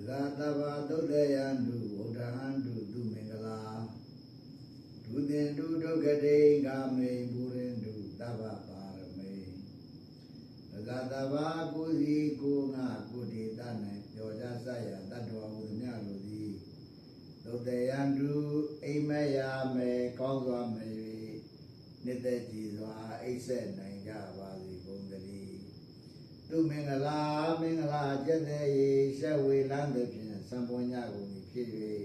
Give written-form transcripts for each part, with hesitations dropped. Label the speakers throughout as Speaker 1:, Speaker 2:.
Speaker 1: ဇာတဘာသုတ်တေယံတုဝဋ္ဌဟံတုသူမင်္ဂလာဒုသင်တုဒုက္ခတေဂာမေဘူရင်တုသဗ္ဗပါရမေဇာတဘာကုစီကိုငါကုတိတ၌ပြောကြဆရာတတ္တဝဟူသမျှတို့သည်သုတ်တေယံတုအိမ်မယမေကောင်းစွာမေ၍နှစ်သက်ကြည်စွာအိပ်ဆက်နိုင်ကြပါစေကုန်သတည်းသူမင်္ဂလာမင်္ဂလာကျက်တဲ့ရေရှက်ဝေလန်းသည်ဖြင့်စံပွင့်ကြကုန်ပြီဖြစ်၍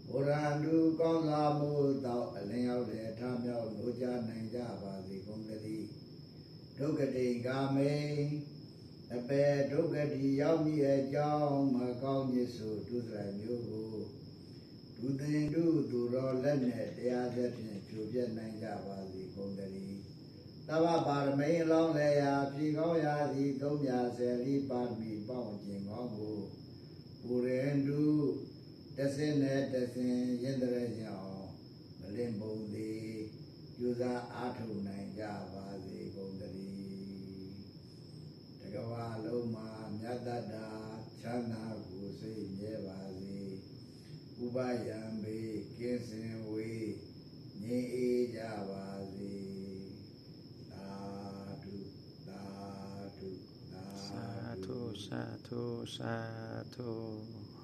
Speaker 1: ဘုရားလူကောင်းစွာမှုသောအလင်းရောက်တဲ့ထမြောက်လို့ကြနိုင်ကြပါစေကုန်သတည်းဒုက္ခတိကာမေအပေဒုက္ခတိရောက်မည်အကြောင်းမကောင်းမြစ်ဆိုဒုစရိုက်မျိုးကိုဒုသင်တုသူတော်လက်နဲ့တရားသက်ဖြင့်ဖြိုပြနိုင်ကြပါစေကုန်သတည်းသဗ္ဗပါရမေလောင်းလေရာဖြီကောင်းရာသည်310လိပါရမီပေါင်းကျင်ကောင်းကိုပူရင်တုတဆင်းနဲ့တဆင်းရင်တရကြောင့်မလင်ပုံသည်ကျူစာအားထုတ်နိုင်ကြပါစေကုန်သတည်းတကဝလုံးမှာမြတ်တတာချမ်းသာကိုစိတ်မြဲပါစေဥပယံဘေကင်းစင်ဝေးငြိမ်းအေးကြပါစေသာဓုသာဓုသာဓု
Speaker 2: Satu, satu, satu.